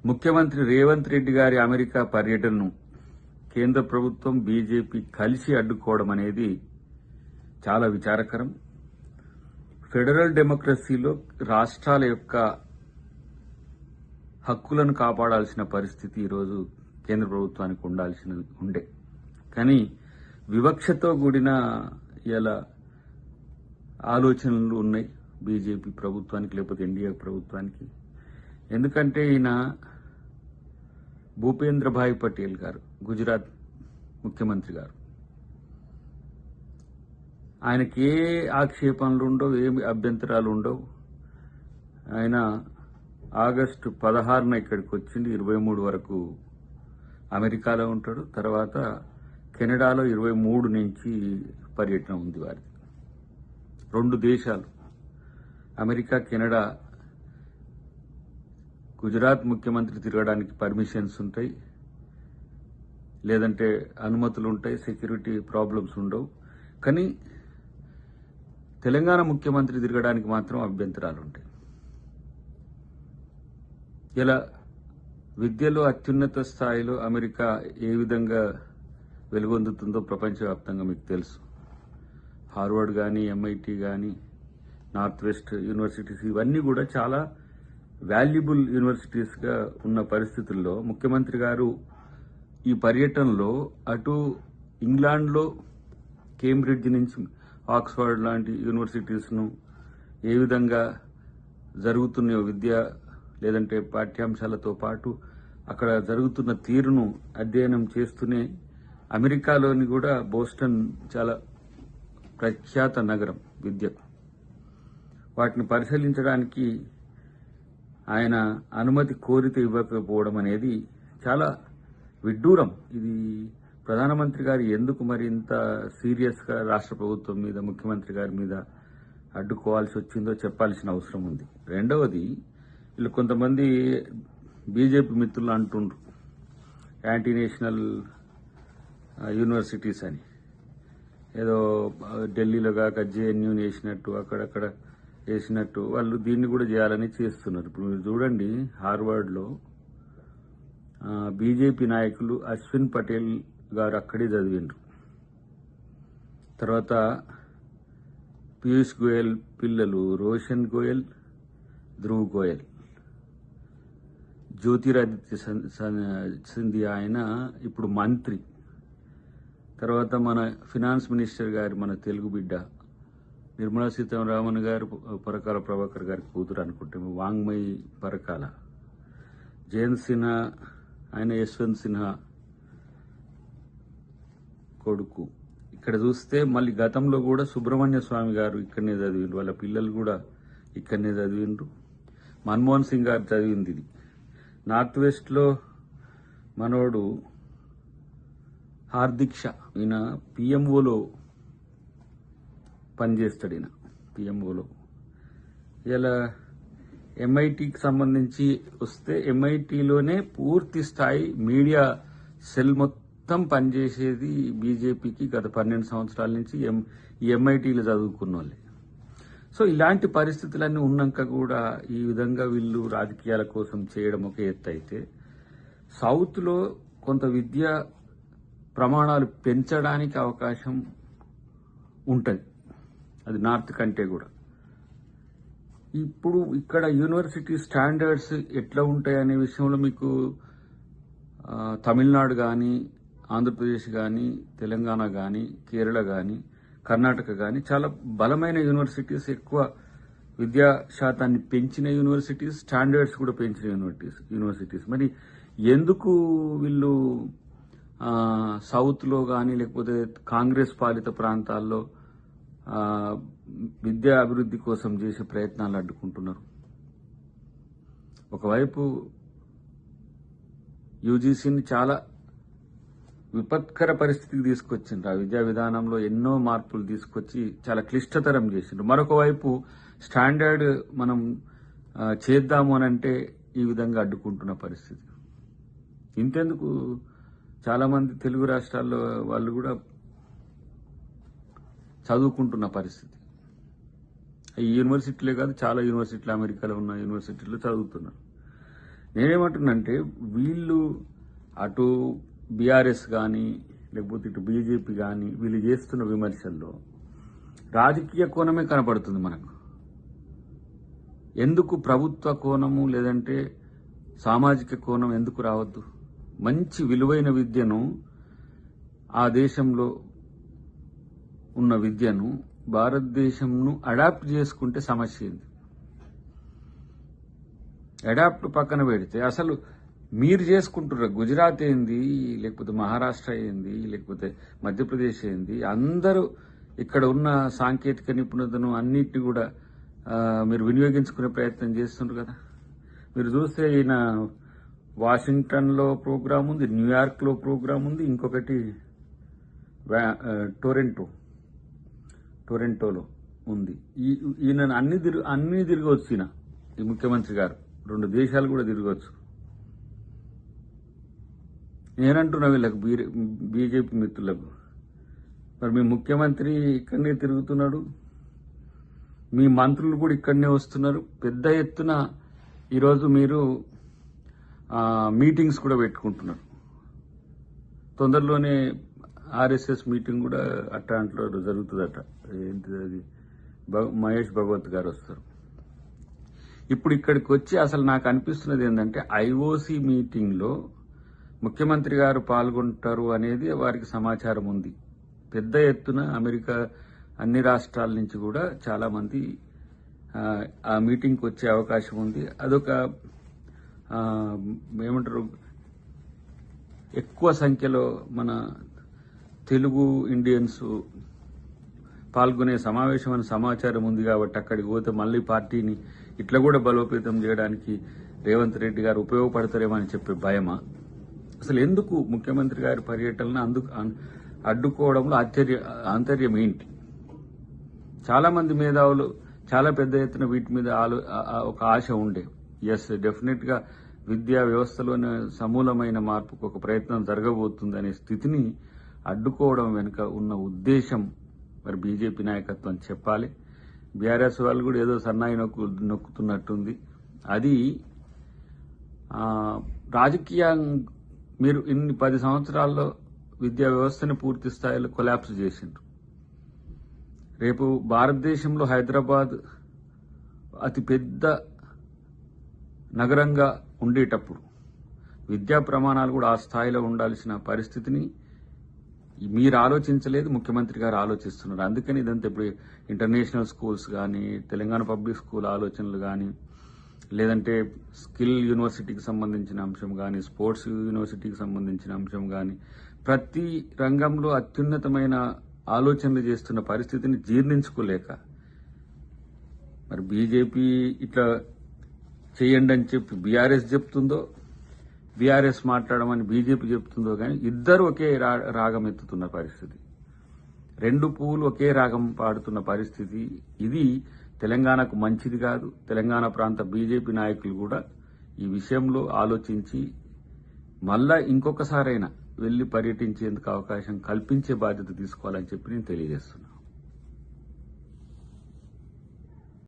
ముఖ్యమంత్రి రేవంత్ రెడ్డి గారి అమెరికా పర్యటనను కేంద్ర ప్రభుత్వం బీజేపీ కలిసి అడ్డుకోవడం అనేది చాలా విచారకరం. ఫెడరల్ డెమోక్రసీలో రాష్ట్రాల యొక్క హక్కులను కాపాడాల్సిన పరిస్థితి ఈరోజు కేంద్ర ప్రభుత్వానికి ఉండే. కానీ వివక్షతో కూడిన ఇలా ఆలోచనలు ఉన్నాయి బీజేపీ ప్రభుత్వానికి, లేకపోతే ఎన్డీఏ ప్రభుత్వానికి. ఎందుకంటే ఈయన భూపేంద్ర భాయ్ పటేల్ గారు, గుజరాత్ ముఖ్యమంత్రి గారు, ఆయనకి ఏ ఆక్షేపణలు ఉండవు, ఏమి అభ్యంతరాలు ఉండవు. ఆయన ఆగస్టు 16న ఇక్కడికి వచ్చింది, 23 వరకు అమెరికాలో ఉంటాడు. తర్వాత కెనడాలో 23 నుంచి పర్యటన ఉంది వారిది. 2 దేశాలు, అమెరికా, కెనడా. గుజరాత్ ముఖ్యమంత్రి తిరగడానికి పర్మిషన్స్ ఉంటాయి, లేదంటే అనుమతులు ఉంటాయి, సెక్యూరిటీ ప్రాబ్లమ్స్ ఉండవు. కానీ తెలంగాణ ముఖ్యమంత్రి తిరగడానికి మాత్రం అభ్యంతరాలు ఉంటాయి. ఇలా విద్యలో అత్యున్నత స్థాయిలో అమెరికా ఏ విధంగా వెలుగొందుతుందో ప్రపంచవ్యాప్తంగా మీకు తెలుసు. హార్వర్డ్ కానీ, ఎంఐటి కానీ, నార్త్ వెస్ట్ యూనివర్సిటీస్, ఇవన్నీ కూడా చాలా వాల్యుబుల్ యూనివర్సిటీస్గా ఉన్న పరిస్థితుల్లో ముఖ్యమంత్రి గారు ఈ పర్యటనలో అటు ఇంగ్లాండ్లో కేంబ్రిడ్జ్ నుంచి ఆక్స్ఫర్డ్ లాంటి యూనివర్సిటీస్ను ఏ విధంగా జరుగుతున్న విద్య లేదంటే పాఠ్యాంశాలతో పాటు అక్కడ జరుగుతున్న తీరును అధ్యయనం చేస్తూనే అమెరికాలోని కూడా బోస్టన్ చాలా ప్రఖ్యాత నగరం విద్యకు, వాటిని పరిశీలించడానికి ఆయన అనుమతి కోరితే ఇవ్వకపోవడం అనేది చాలా విడ్డూరం. ఇది ప్రధానమంత్రి గారు ఎందుకు మరి ఇంత సీరియస్గా రాష్ట్ర ప్రభుత్వం మీద, ముఖ్యమంత్రి గారి మీద అడ్డుకోవాల్సి వచ్చిందో చెప్పాల్సిన అవసరం ఉంది. రెండవది, వీళ్ళు కొంతమంది బీజేపీ మిత్రులు అంటుండ్రు యాంటీ నేషనల్ యూనివర్సిటీస్ అని, ఏదో ఢిల్లీలో కాక జేఎన్యూ వేసినట్టు, అక్కడక్కడ వేసినట్టు వాళ్ళు దీన్ని కూడా చేయాలని చేస్తున్నారు. ఇప్పుడు మీరు చూడండి, హార్వర్డ్లో బీజేపీ నాయకులు అశ్విన్ పటేల్ గారు అక్కడే చదివిండ్రు. తర్వాత పీయూష్ గోయల్ పిల్లలు రోషన్ గోయల్, ధ్రువ్ గోయల్, జ్యోతిరాదిత్య సింధియా ఆయన ఇప్పుడు మంత్రి. తర్వాత మన ఫినాన్స్ మినిస్టర్ గారు, మన తెలుగు బిడ్డ నిర్మలా సీతారామన్ గారు, పరకాల ప్రభాకర్ గారి కూతురు అనుకుంటే వాంగ్మయి పరకాల, జయంత్ సిన్హా ఆయన యశ్వంత్ సిన్హా కొడుకు. ఇక్కడ చూస్తే మళ్ళీ గతంలో కూడా సుబ్రహ్మణ్య స్వామి గారు ఇక్కడనే చదివిండ్రు, వాళ్ళ పిల్లలు కూడా ఇక్కడనే చదివిండ్రు. మన్మోహన్ సింగ్ గారు చదివింది ఇది. నార్త్ వెస్ట్లో మనోడు హార్దిక్ షా, ఈయన పిఎంఓలో పనిచేస్తాడు. ఈయన పిఎంఓలో. ఇలా ఎంఐటికి సంబంధించి వస్తే ఎంఐటిలోనే పూర్తి స్థాయి మీడియా సెల్ మొత్తం పనిచేసేది బీజేపీకి గత 12 సంవత్సరాల నుంచి ఈ ఎంఐటీలు చదువుకున్న వాళ్ళే. సో ఇలాంటి పరిస్థితులన్నీ ఉన్నాక కూడా ఈ విధంగా వీళ్ళు రాజకీయాల కోసం చేయడం ఒక ఎత్తు అయితే, సౌత్లో కొంత విద్యా ప్రమాణాలు పెంచడానికి అవకాశం ఉంటుంది, అది నార్త్ కంటే కూడా. ఇప్పుడు ఇక్కడ యూనివర్సిటీ స్టాండర్డ్స్ ఎట్లా ఉంటాయి అనే విషయంలో మీకు తమిళనాడు కానీ, ఆంధ్రప్రదేశ్ కానీ, తెలంగాణ కానీ, కేరళ కానీ, కర్ణాటక కానీ చాలా బలమైన యూనివర్సిటీస్, ఎక్కువ విద్యా శాతాన్ని పెంచిన యూనివర్సిటీస్, స్టాండర్డ్స్ కూడా పెంచిన యూనివర్సిటీస్. మరి ఎందుకు వీళ్ళు సౌత్లో కానీ లేకపోతే కాంగ్రెస్ పాలిత ప్రాంతాల్లో విద్యా అభివృద్ధి కోసం చేసే ప్రయత్నాలు అడ్డుకుంటున్నారు? ఒకవైపు యూజీసీని చాలా విపత్కర పరిస్థితికి తీసుకొచ్చిండ్రు, ఆ విద్యా విధానంలో ఎన్నో మార్పులు తీసుకొచ్చి చాలా క్లిష్టతరం చేసిండ్రు. మరొక వైపు స్టాండర్డ్ మనం చేద్దాము అని అంటే ఈ విధంగా అడ్డుకుంటున్న పరిస్థితి. ఇంతెందుకు, చాలా మంది తెలుగు రాష్ట్రాల్లో వాళ్ళు కూడా చదువుకుంటున్న పరిస్థితి. ఈ యూనివర్సిటీలే కాదు, చాలా యూనివర్సిటీలు, అమెరికాలో ఉన్న యూనివర్సిటీల్లో చదువుతున్నారు. నేనేమంటున్నంటే వీళ్ళు అటు బీఆర్ఎస్ కానీ లేకపోతే ఇటు బీజేపీ కానీ వీళ్ళు చేస్తున్న విమర్శల్లో రాజకీయ కోణమే కనపడుతుంది మనకు. ఎందుకు ప్రభుత్వ కోణము లేదంటే సామాజిక కోణం ఎందుకు రావద్దు? మంచి విలువైన విద్యను, ఆ దేశంలో ఉన్న విద్యను భారతదేశంను అడాప్ట్ చేసుకుంటే సమస్య ఏంది? అడాప్ట్ పక్కన పెడితే అసలు మీరు చేసుకుంటున్నారు. గుజరాత్ ఏంది, లేకపోతే మహారాష్ట్ర ఏంది, లేకపోతే మధ్యప్రదేశ్ ఏంది, అందరూ ఇక్కడ ఉన్న సాంకేతిక నిపుణతను అన్నిటిని కూడా మీరు వినియోగించుకునే ప్రయత్నం చేస్తున్నారు కదా. మీరు చూస్తే ఈయన వాషింగ్టన్లో ప్రోగ్రామ్ ఉంది, న్యూయార్క్లో ప్రోగ్రామ్ ఉంది, ఇంకొకటి టొరంటోలో ఉంది. ఈయన అన్ని తిరగవచ్చు. ఈయన ఈ ముఖ్యమంత్రి గారు 2 దేశాలు కూడా తిరగవచ్చు. నేనంటున్నా వీళ్ళకు బీజేపీ మిత్రులకు, మరి మీ ముఖ్యమంత్రి ఇక్కడనే తిరుగుతున్నాడు, మీ మంత్రులు కూడా ఇక్కడనే వస్తున్నారు. పెద్ద ఎత్తున ఈరోజు మీరు మీటింగ్స్ కూడా పెట్టుకుంటున్నారు. తొందరలోనే ఆర్ఎస్ఎస్ మీటింగ్ కూడా అట్లాంటిలో జరుగుతుందట. ఏంటిది అది, మహేష్ భగవత్ గారు వస్తారు. ఇప్పుడు ఇక్కడికి వచ్చి అసలు నాకు అనిపిస్తున్నది ఏంటంటే ఐఓసీ మీటింగ్లో ముఖ్యమంత్రి గారు పాల్గొంటారు అనేది వారికి సమాచారం ఉంది. పెద్ద ఎత్తున అమెరికా అన్ని రాష్ట్రాల నుంచి కూడా చాలా మంది ఆ మీటింగ్కి వచ్చే అవకాశం ఉంది. అదొక ఏమంటారు, ఎక్కువ సంఖ్యలో మన తెలుగు ఇండియన్స్ పాల్గొనే సమావేశం అని సమాచారం ఉంది. కాబట్టి అక్కడికి పోతే మళ్ళీ పార్టీని ఇట్లా కూడా బలోపేతం చేయడానికి రేవంత్ రెడ్డి గారు ఉపయోగపడతారేమో అని చెప్పే భయమా? అసలు ఎందుకు ముఖ్యమంత్రి గారి పర్యటనను అడ్డుకోవడంలో ఆంతర్యం ఏంటి? చాలా మంది మేధావులు చాలా పెద్ద ఎత్తున వీటి మీద ఒక ఆశ ఉండే. ఎస్, డెఫినెట్ గా విద్యా వ్యవస్థలోనే సమూలమైన మార్పుకు ఒక ప్రయత్నం జరగబోతుందనే స్థితిని అడ్డుకోవడం వెనుక ఉన్న ఉద్దేశం మరి బీజేపీ నాయకత్వం చెప్పాలి. బీఆర్ఎస్ వాళ్ళు కూడా ఏదో సన్నాయి నొక్కుతున్నట్టుంది. అది రాజకీయం. మీరు ఇన్ని 10 సంవత్సరాల్లో విద్యా వ్యవస్థని పూర్తి స్థాయిలో కొలాప్స్ చేసిండ్రు. రేపు భారతదేశంలో హైదరాబాద్ అతి పెద్ద నగరంగా ఉండేటప్పుడు విద్యా ప్రమాణాలు కూడా ఆ స్థాయిలో ఉండాల్సిన పరిస్థితిని మీరు ఆలోచించలేదు, ముఖ్యమంత్రి గారు ఆలోచిస్తున్నారు. అందుకని ఇదంతా ఇప్పుడు ఇంటర్నేషనల్ స్కూల్స్ కానీ, తెలంగాణ పబ్లిక్ స్కూల్ ఆలోచనలు కానీ, లేదంటే స్కిల్ యూనివర్సిటీకి సంబంధించిన అంశం కానీ, స్పోర్ట్స్ యూనివర్సిటీకి సంబంధించిన అంశం కానీ, ప్రతి రంగంలో అత్యున్నతమైన ఆలోచనలు చేస్తున్న పరిస్థితిని జీర్ణించుకోలేక మరి బీజేపీ ఇట్లా చేయండి అని చెప్పి బీఆర్ఎస్ చెప్తుందో, బీఆర్ఎస్ మాట్లాడమని బీజేపీ చెప్తుందో కానీ ఇద్దరు ఒకే రాగం ఎత్తుతున్న పరిస్థితి, 2 పువ్వులు ఒకే రాగం పాడుతున్న పరిస్థితి. ఇది తెలంగాణకు మంచిది కాదు. తెలంగాణ ప్రాంత బీజేపీ నాయకులు కూడా ఈ విషయంలో ఆలోచించి మళ్ళా ఇంకొకసారైనా వెళ్లి పర్యటించేందుకు అవకాశం కల్పించే బాధ్యత తీసుకోవాలని చెప్పి నేను తెలియజేస్తున్నాను.